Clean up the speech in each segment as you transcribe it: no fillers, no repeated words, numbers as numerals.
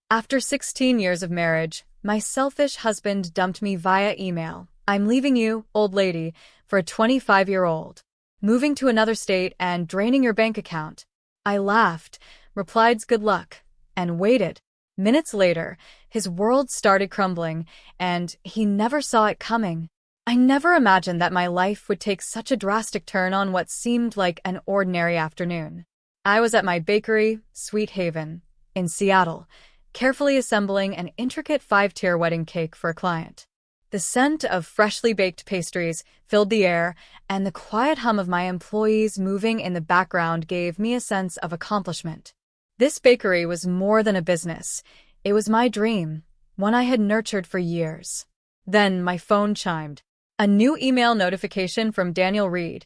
After 16 years of marriage, my selfish husband dumped me via email. I'm leaving you, old lady, for a 25-year-old. Moving to another state and draining your bank account. I laughed, replied good luck, and waited. Minutes later, his world started crumbling, and he never saw it coming. I never imagined that my life would take such a drastic turn on what seemed like an ordinary afternoon. I was at my bakery, Sweet Haven, in Seattle, carefully assembling an intricate 5-tier wedding cake for a client. The scent of freshly baked pastries filled the air, and the quiet hum of my employees moving in the background gave me a sense of accomplishment. This bakery was more than a business. It was my dream, one I had nurtured for years. Then my phone chimed. A new email notification from Daniel Reed,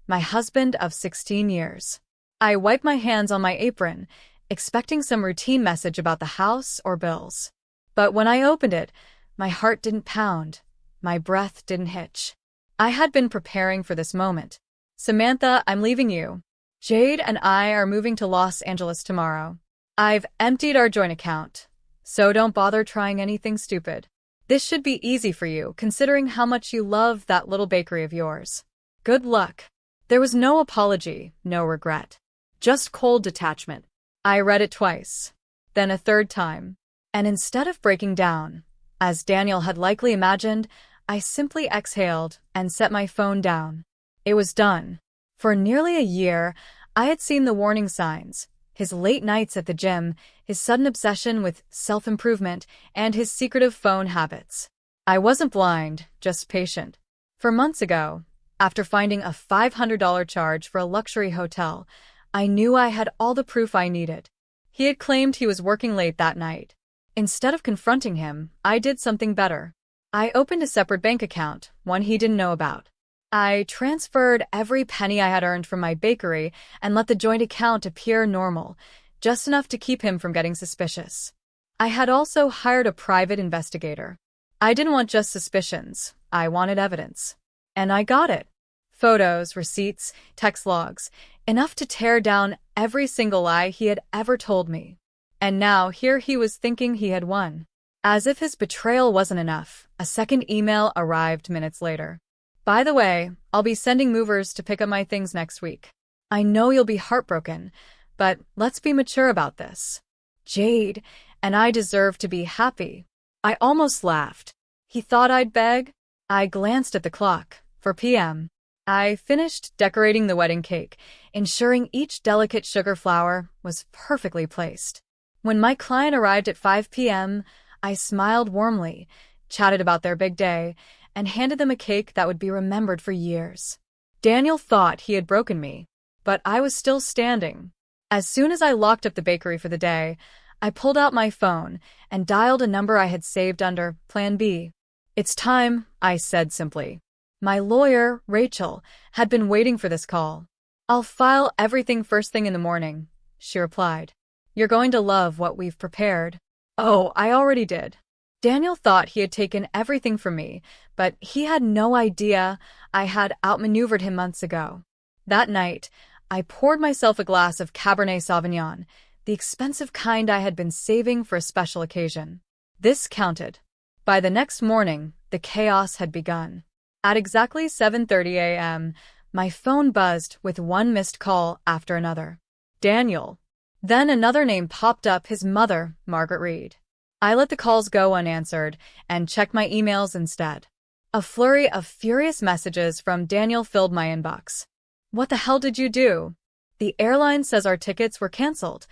my husband of 16 years. I wiped my hands on my apron, expecting some routine message about the house or bills. But when I opened it, my heart didn't pound, my breath didn't hitch. I had been preparing for this moment. Samantha, I'm leaving you. Jade and I are moving to Los Angeles tomorrow. I've emptied our joint account, so don't bother trying anything stupid. This should be easy for you, considering how much you love that little bakery of yours. Good luck. There was no apology, no regret. Just cold detachment. I read it twice, then a third time, and instead of breaking down, as Daniel had likely imagined, I simply exhaled and set my phone down. It was done. For nearly a year, I had seen the warning signs, his late nights at the gym, his sudden obsession with self-improvement, and his secretive phone habits. I wasn't blind, just patient. For months ago, after finding a $500 charge for a luxury hotel, I knew I had all the proof I needed. He had claimed he was working late that night. Instead of confronting him, I did something better. I opened a separate bank account, one he didn't know about. I transferred every penny I had earned from my bakery and let the joint account appear normal, just enough to keep him from getting suspicious. I had also hired a private investigator. I didn't want just suspicions, I wanted evidence. And I got it. Photos, receipts, text logs, enough to tear down every single lie he had ever told me. And now here he was thinking he had won. As if his betrayal wasn't enough, a second email arrived minutes later. By the way, I'll be sending movers to pick up my things next week. I know you'll be heartbroken, but let's be mature about this. Jade and I deserve to be happy. I almost laughed. He thought I'd beg? I glanced at the clock. 4 p.m. I finished decorating the wedding cake, ensuring each delicate sugar flower was perfectly placed. When my client arrived at 5 p.m., I smiled warmly, chatted about their big day, and handed them a cake that would be remembered for years. Daniel thought he had broken me, but I was still standing. As soon as I locked up the bakery for the day, I pulled out my phone and dialed a number I had saved under Plan B. It's time, I said simply. My lawyer, Rachel, had been waiting for this call. I'll file everything first thing in the morning, she replied. You're going to love what we've prepared. Oh, I already did. Daniel thought he had taken everything from me, but he had no idea I had outmaneuvered him months ago. That night, I poured myself a glass of Cabernet Sauvignon, the expensive kind I had been saving for a special occasion. This counted. By the next morning, the chaos had begun. At exactly 7:30 a.m., my phone buzzed with one missed call after another. Daniel. Then another name popped up, his mother, Margaret Reed. I let the calls go unanswered and checked my emails instead. A flurry of furious messages from Daniel filled my inbox. What the hell did you do? The airline says our tickets were canceled.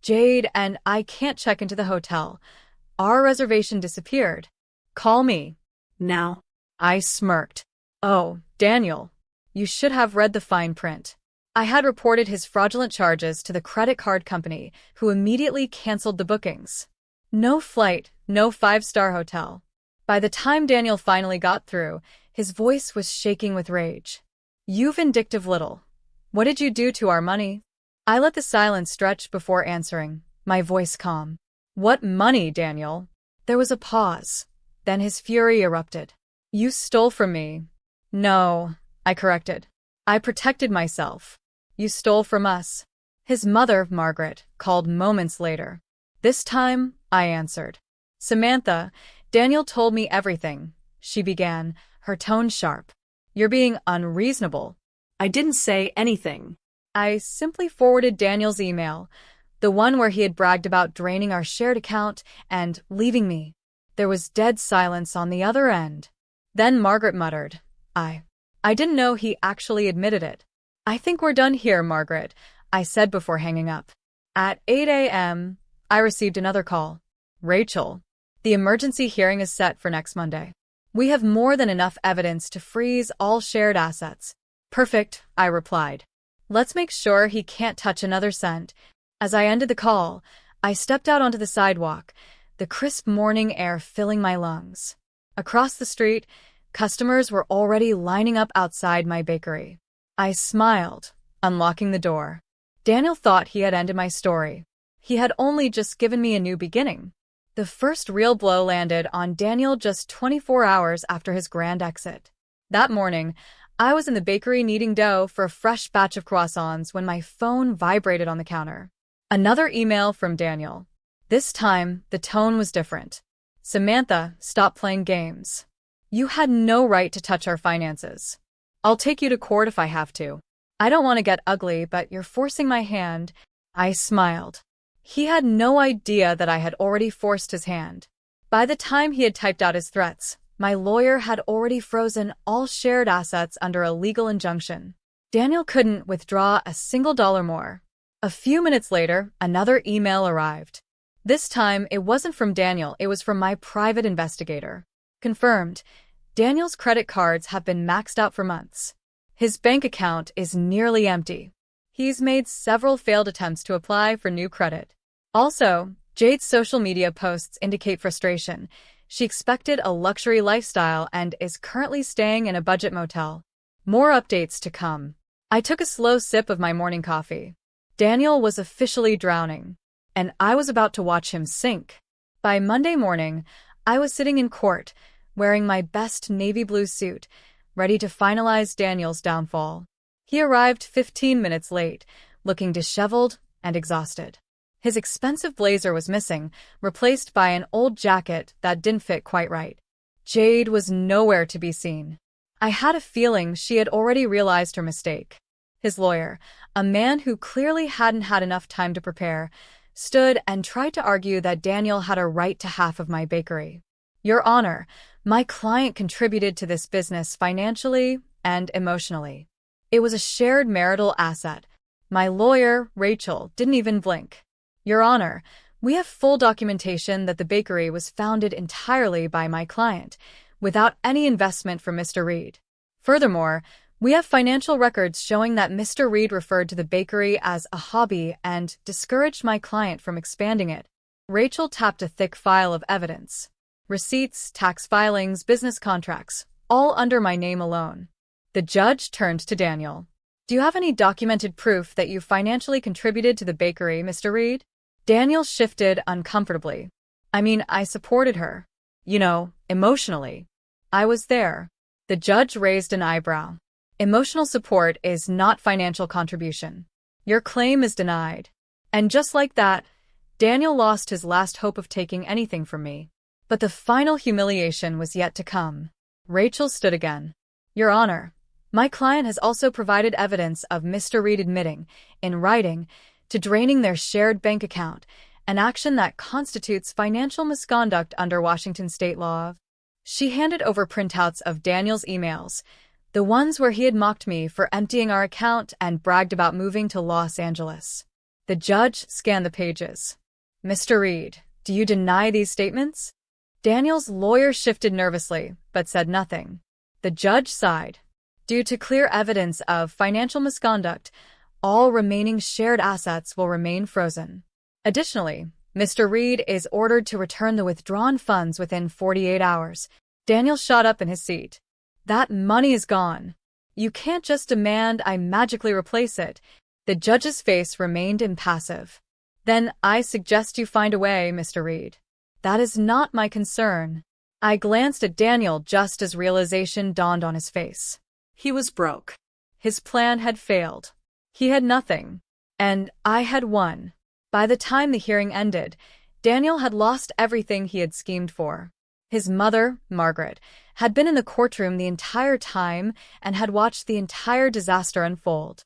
Jade and I can't check into the hotel. Our reservation disappeared. Call me. Now. I smirked. Oh, Daniel. You should have read the fine print. I had reported his fraudulent charges to the credit card company, who immediately canceled the bookings. No flight, no 5-star hotel. By the time Daniel finally got through, his voice was shaking with rage. You vindictive little. What did you do to our money? I let the silence stretch before answering, my voice calm. What money, Daniel? There was a pause. Then his fury erupted. You stole from me. No, I corrected. I protected myself. You stole from us. His mother, Margaret, called moments later. This time, I answered. Samantha, Daniel told me everything, she began, her tone sharp. You're being unreasonable. I didn't say anything. I simply forwarded Daniel's email, the one where he had bragged about draining our shared account and leaving me. There was dead silence on the other end. Then Margaret muttered, I didn't know he actually admitted it. I think we're done here, Margaret, I said before hanging up. At 8 a.m., I received another call. Rachel, the emergency hearing is set for next Monday. We have more than enough evidence to freeze all shared assets. Perfect, I replied. Let's make sure he can't touch another cent. As I ended the call, I stepped out onto the sidewalk, the crisp morning air filling my lungs. Across the street, customers were already lining up outside my bakery. I smiled, unlocking the door. Daniel thought he had ended my story. He had only just given me a new beginning. The first real blow landed on Daniel just 24 hours after his grand exit. That morning, I was in the bakery kneading dough for a fresh batch of croissants when my phone vibrated on the counter. Another email from Daniel. This time, the tone was different. Samantha, stop playing games. You had no right to touch our finances. I'll take you to court if I have to. I don't want to get ugly, but you're forcing my hand. I smiled. He had no idea that I had already forced his hand. By the time he had typed out his threats, my lawyer had already frozen all shared assets under a legal injunction. Daniel couldn't withdraw a single dollar more. A few minutes later, another email arrived. This time, it wasn't from Daniel, it was from my private investigator. Confirmed. Daniel's credit cards have been maxed out for months. His bank account is nearly empty. He's made several failed attempts to apply for new credit. Also, Jade's social media posts indicate frustration. She expected a luxury lifestyle and is currently staying in a budget motel. More updates to come. I took a slow sip of my morning coffee. Daniel was officially drowning, and I was about to watch him sink. By Monday morning, I was sitting in court, wearing my best navy blue suit, ready to finalize Daniel's downfall. He arrived 15 minutes late, looking disheveled and exhausted. His expensive blazer was missing, replaced by an old jacket that didn't fit quite right. Jade was nowhere to be seen. I had a feeling she had already realized her mistake. His lawyer, a man who clearly hadn't had enough time to prepare, stood and tried to argue that Daniel had a right to half of my bakery. Your Honor, my client contributed to this business financially and emotionally. It was a shared marital asset. My lawyer, Rachel, didn't even blink. Your Honor, we have full documentation that the bakery was founded entirely by my client, without any investment from Mr. Reed. Furthermore, we have financial records showing that Mr. Reed referred to the bakery as a hobby and discouraged my client from expanding it. Rachel tapped a thick file of evidence. Receipts, tax filings, business contracts, all under my name alone. The judge turned to Daniel. Do you have any documented proof that you financially contributed to the bakery, Mr. Reed? Daniel shifted uncomfortably. I supported her. Emotionally. I was there. The judge raised an eyebrow. Emotional support is not financial contribution. Your claim is denied. And just like that, Daniel lost his last hope of taking anything from me. But the final humiliation was yet to come. Rachel stood again. Your Honor, my client has also provided evidence of Mr. Reed admitting, in writing, to draining their shared bank account, an action that constitutes financial misconduct under Washington state law. She handed over printouts of Daniel's emails, the ones where he had mocked me for emptying our account and bragged about moving to Los Angeles. The judge scanned the pages. Mr. Reed, do you deny these statements? Daniel's lawyer shifted nervously, but said nothing. The judge sighed. Due to clear evidence of financial misconduct, all remaining shared assets will remain frozen. Additionally, Mr. Reed is ordered to return the withdrawn funds within 48 hours. Daniel shot up in his seat. That money is gone. You can't just demand I magically replace it. The judge's face remained impassive. Then I suggest you find a way, Mr. Reed. That is not my concern. I glanced at Daniel just as realization dawned on his face. He was broke. His plan had failed. He had nothing. And I had won. By the time the hearing ended, Daniel had lost everything he had schemed for. His mother, Margaret, had been in the courtroom the entire time and had watched the entire disaster unfold.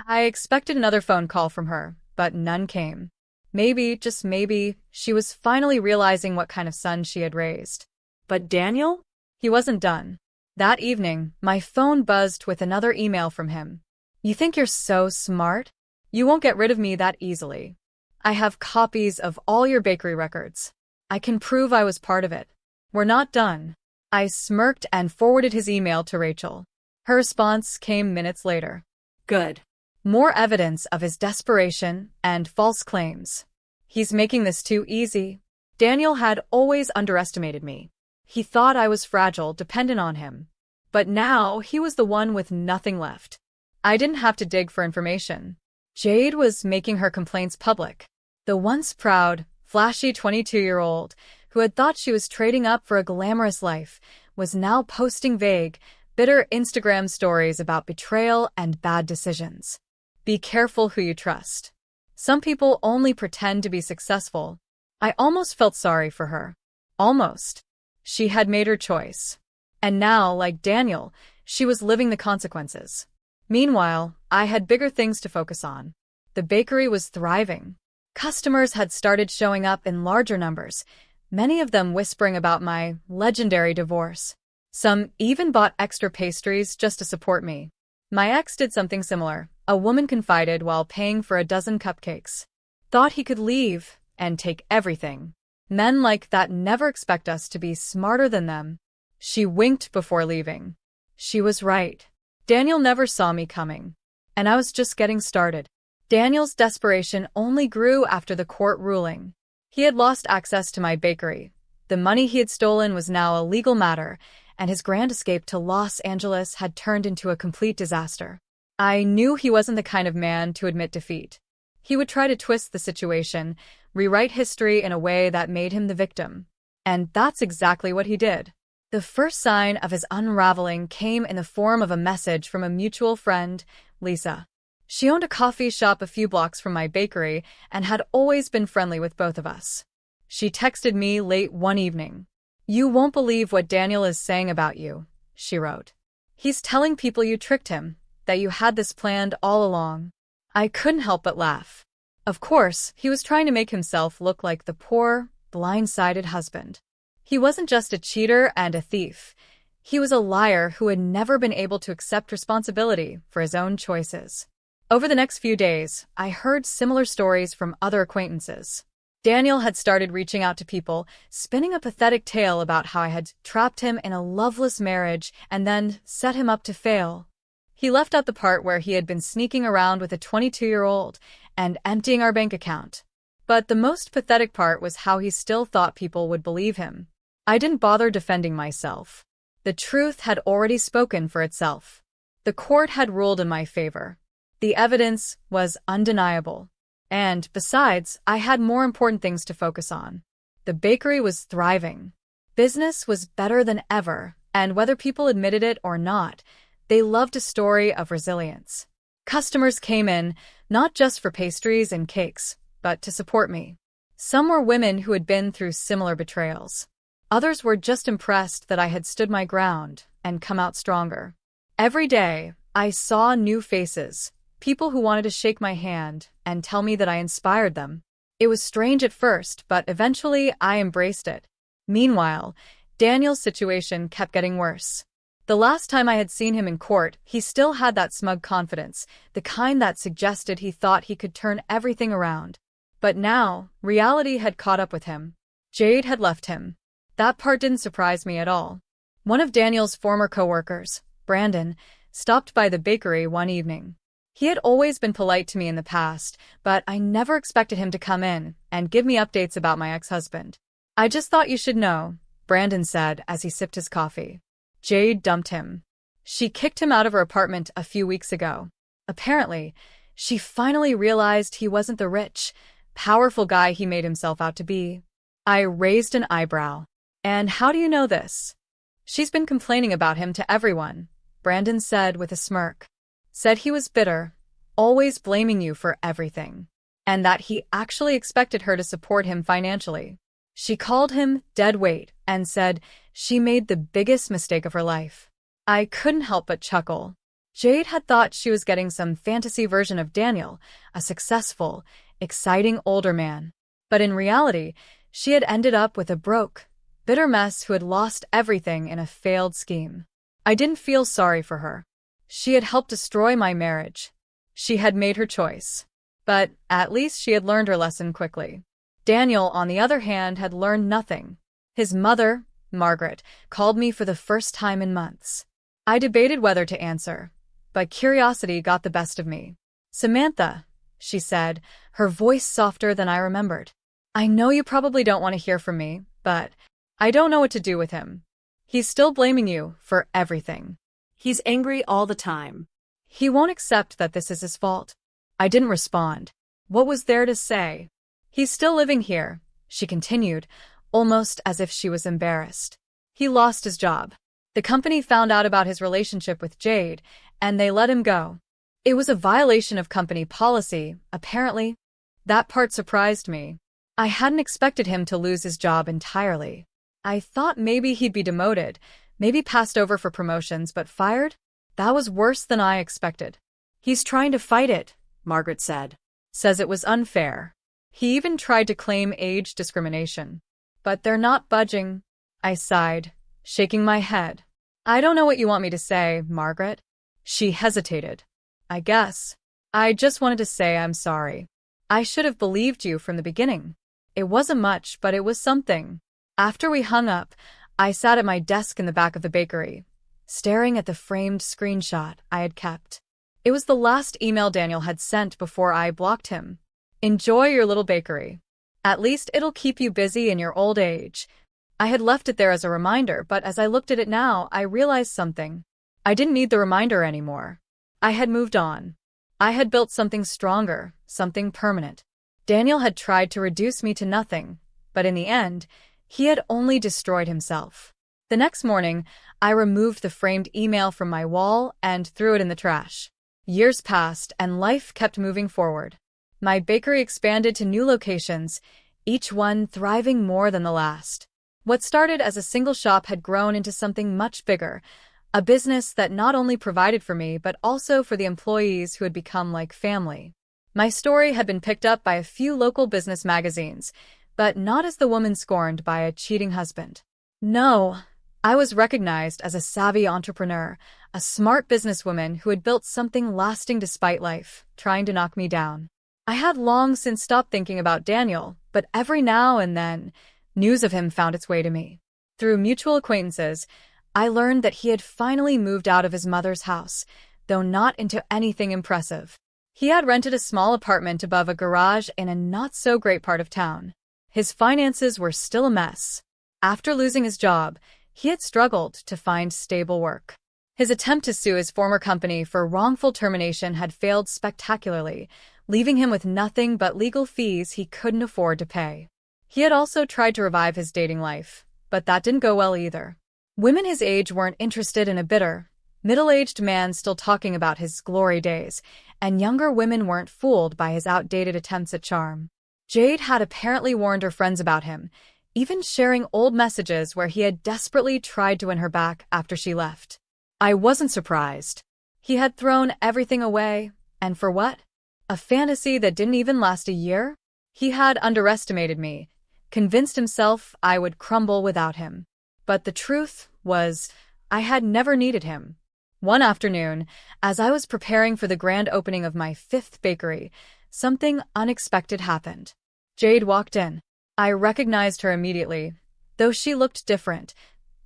I expected another phone call from her, but none came. Maybe, just maybe, she was finally realizing what kind of son she had raised. But Daniel? He wasn't done. That evening, my phone buzzed with another email from him. "You think you're so smart? You won't get rid of me that easily. I have copies of all your bakery records. I can prove I was part of it. We're not done." I smirked and forwarded his email to Rachel. Her response came minutes later. Good. More evidence of his desperation and false claims. "He's making this too easy." Daniel had always underestimated me. He thought I was fragile, dependent on him. But now he was the one with nothing left. I didn't have to dig for information. Jade was making her complaints public. The once proud, flashy 22-year-old, who had thought she was trading up for a glamorous life, was now posting vague, bitter Instagram stories about betrayal and bad decisions. Be careful who you trust. Some people only pretend to be successful. I almost felt sorry for her. Almost. She had made her choice. And now, like Daniel, she was living the consequences. Meanwhile, I had bigger things to focus on. The bakery was thriving. Customers had started showing up in larger numbers, many of them whispering about my legendary divorce. Some even bought extra pastries just to support me. My ex did something similar, a woman confided while paying for a dozen cupcakes. Thought he could leave and take everything. Men like that never expect us to be smarter than them. She winked before leaving. She was right. Daniel never saw me coming. And I was just getting started. Daniel's desperation only grew after the court ruling. He had lost access to my bakery. The money he had stolen was now a legal matter, and his grand escape to Los Angeles had turned into a complete disaster. I knew he wasn't the kind of man to admit defeat. He would try to twist the situation, rewrite history in a way that made him the victim. And that's exactly what he did. The first sign of his unraveling came in the form of a message from a mutual friend, Lisa. She owned a coffee shop a few blocks from my bakery and had always been friendly with both of us. She texted me late one evening. "You won't believe what Daniel is saying about you," she wrote. "He's telling people you tricked him, that you had this planned all along." I couldn't help but laugh. Of course, he was trying to make himself look like the poor, blindsided husband. He wasn't just a cheater and a thief. He was a liar who had never been able to accept responsibility for his own choices. Over the next few days, I heard similar stories from other acquaintances. Daniel had started reaching out to people, spinning a pathetic tale about how I had trapped him in a loveless marriage and then set him up to fail. He left out the part where he had been sneaking around with a 22-year-old and emptying our bank account. But the most pathetic part was how he still thought people would believe him. I didn't bother defending myself. The truth had already spoken for itself. The court had ruled in my favor. The evidence was undeniable. And, besides, I had more important things to focus on. The bakery was thriving. Business was better than ever, and whether people admitted it or not, they loved a story of resilience. Customers came in, not just for pastries and cakes, but to support me. Some were women who had been through similar betrayals. Others were just impressed that I had stood my ground and come out stronger. Every day, I saw new faces. People who wanted to shake my hand and tell me that I inspired them. It was strange at first, but eventually I embraced it. Meanwhile, Daniel's situation kept getting worse. The last time I had seen him in court, he still had that smug confidence, the kind that suggested he thought he could turn everything around. But now, reality had caught up with him. Jade had left him. That part didn't surprise me at all. One of Daniel's former coworkers, Brandon, stopped by the bakery one evening. He had always been polite to me in the past, but I never expected him to come in and give me updates about my ex-husband. "I just thought you should know," Brandon said as he sipped his coffee. Jade dumped him. She kicked him out of her apartment a few weeks ago. Apparently, she finally realized he wasn't the rich, powerful guy he made himself out to be. I raised an eyebrow. "And how do you know this?" "She's been complaining about him to everyone," Brandon said with a smirk. "Said he was bitter, always blaming you for everything. and that he actually expected her to support him financially. She called him dead weight and said she made the biggest mistake of her life. I couldn't help but chuckle. Jade had thought she was getting some fantasy version of Daniel, a successful, exciting older man. But in reality, she had ended up with a broke, bitter mess who had lost everything in a failed scheme. I didn't feel sorry for her. She had helped destroy my marriage. She had made her choice. But at least she had learned her lesson quickly. Daniel, on the other hand, had learned nothing. His mother, Margaret, called me for the first time in months. I debated whether to answer, but curiosity got the best of me. "Samantha," she said, her voice softer than I remembered. "I know you probably don't want to hear from me, but I don't know what to do with him. He's still blaming you for everything. He's angry all the time. He won't accept that this is his fault." I didn't respond. What was there to say? "He's still living here," she continued, almost as if she was embarrassed. "He lost his job. The company found out about his relationship with Jade, and they let him go. It was a violation of company policy, apparently." That part surprised me. I hadn't expected him to lose his job entirely. I thought maybe he'd be demoted, maybe passed over for promotions, but fired? That was worse than I expected. "He's trying to fight it," Margaret said. "Says it was unfair. He even tried to claim age discrimination. But they're not budging." I sighed, shaking my head. "I don't know what you want me to say, Margaret." She hesitated. "I guess. I just wanted to say I'm sorry. I should have believed you from the beginning. It wasn't much, but it was something." After we hung up, I sat at my desk in the back of the bakery, staring at the framed screenshot I had kept. It was the last email Daniel had sent before I blocked him. "Enjoy your little bakery. At least it'll keep you busy in your old age." I had left it there as a reminder, but as I looked at it now, I realized something. I didn't need the reminder anymore. I had moved on. I had built something stronger, something permanent. Daniel had tried to reduce me to nothing, but in the end, he had only destroyed himself. The next morning, I removed the framed email from my wall and threw it in the trash. Years passed, and life kept moving forward. My bakery expanded to new locations, each one thriving more than the last. What started as a single shop had grown into something much bigger, a business that not only provided for me but also for the employees who had become like family. My story had been picked up by a few local business magazines, but not as the woman scorned by a cheating husband. No, I was recognized as a savvy entrepreneur, a smart businesswoman who had built something lasting despite life trying to knock me down. I had long since stopped thinking about Daniel, but every now and then, news of him found its way to me. Through mutual acquaintances, I learned that he had finally moved out of his mother's house, though not into anything impressive. He had rented a small apartment above a garage in a not-so-great part of town. His finances were still a mess. After losing his job, he had struggled to find stable work. His attempt to sue his former company for wrongful termination had failed spectacularly, leaving him with nothing but legal fees he couldn't afford to pay. He had also tried to revive his dating life, but that didn't go well either. Women his age weren't interested in a bitter, middle-aged man still talking about his glory days, and younger women weren't fooled by his outdated attempts at charm. Jade had apparently warned her friends about him, even sharing old messages where he had desperately tried to win her back after she left. I wasn't surprised. He had thrown everything away, and for what? A fantasy that didn't even last a year? He had underestimated me, convinced himself I would crumble without him. But the truth was, I had never needed him. One afternoon, as I was preparing for the grand opening of my 5th bakery, something unexpected happened. Jade walked in. I recognized her immediately, though she looked different,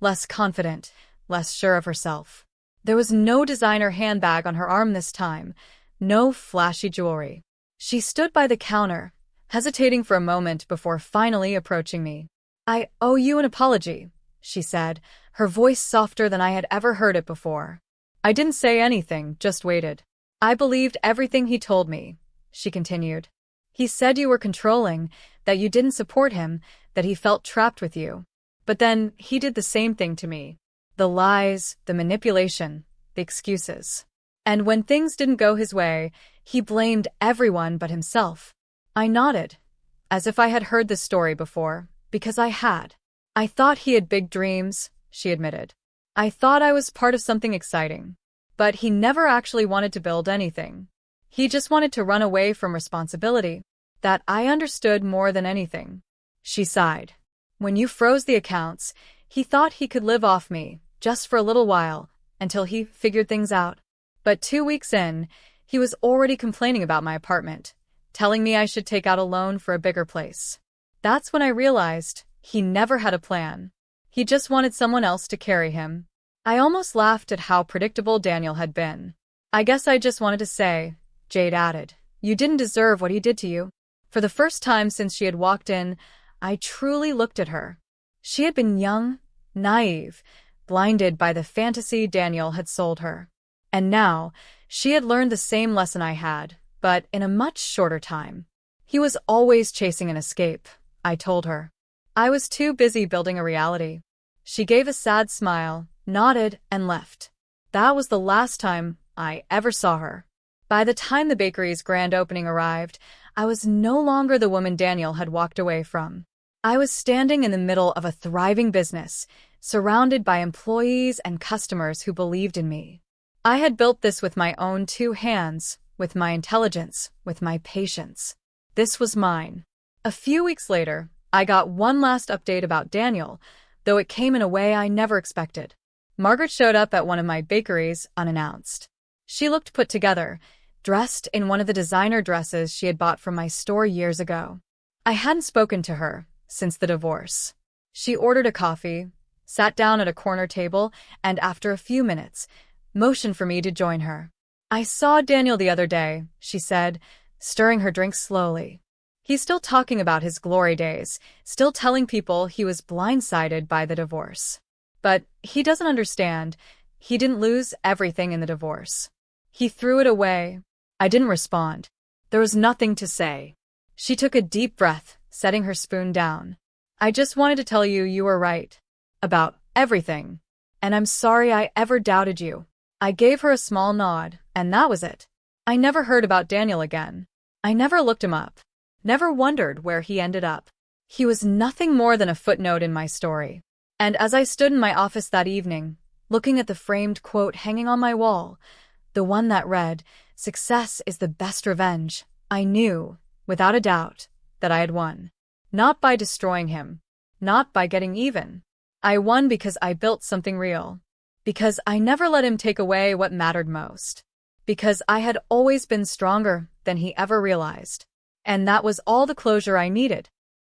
less confident, less sure of herself. There was no designer handbag on her arm this time, no flashy jewelry. She stood by the counter, hesitating for a moment before finally approaching me. "I owe you an apology," she said, her voice softer than I had ever heard it before. I didn't say anything, just waited. "I believed everything he told me," she continued. "He said you were controlling, that you didn't support him, that he felt trapped with you. But then he did the same thing to me. The lies, the manipulation, the excuses. And when things didn't go his way, he blamed everyone but himself. I nodded, as if I had heard this story before, because I had. I thought he had big dreams, she admitted. I thought I was part of something exciting. But he never actually wanted to build anything. He just wanted to run away from responsibility. That I understood more than anything. She sighed. When you froze the accounts, he thought he could live off me, just for a little while, until he figured things out. But 2 weeks in, he was already complaining about my apartment, telling me I should take out a loan for a bigger place. That's when I realized he never had a plan. He just wanted someone else to carry him. I almost laughed at how predictable Daniel had been. I guess I just wanted to say, Jade added, you didn't deserve what he did to you. For the first time since she had walked in, I truly looked at her. She had been young, naive, blinded by the fantasy Daniel had sold her. And now, she had learned the same lesson I had, but in a much shorter time. He was always chasing an escape, I told her. I was too busy building a reality. She gave a sad smile, nodded, and left. That was the last time I ever saw her. By the time the bakery's grand opening arrived, I was no longer the woman Daniel had walked away from. I was standing in the middle of a thriving business, surrounded by employees and customers who believed in me. I had built this with my own 2 hands, with my intelligence, with my patience. This was mine. A few weeks later, I got one last update about Daniel, though it came in a way I never expected. Margaret showed up at one of my bakeries unannounced. She looked put together, dressed in one of the designer dresses she had bought from my store years ago. I hadn't spoken to her since the divorce. She ordered a coffee, sat down at a corner table, and after a few minutes, motioned for me to join her. I saw Daniel the other day, she said, stirring her drink slowly. He's still talking about his glory days, still telling people he was blindsided by the divorce. But he doesn't understand. He didn't lose everything in the divorce. He threw it away. I didn't respond. There was nothing to say. She took a deep breath, setting her spoon down. I just wanted to tell you you were right. About everything. And I'm sorry I ever doubted you. I gave her a small nod, and that was it. I never heard about Daniel again. I never looked him up. Never wondered where he ended up. He was nothing more than a footnote in my story. And as I stood in my office that evening, looking at the framed quote hanging on my wall, the one that read, "Success is the best revenge," I knew, without a doubt, that I had won. Not by destroying him. Not by getting even. I won because I built something real. Because I never let him take away what mattered most. Because I had always been stronger than he ever realized. And that was all the closure I needed.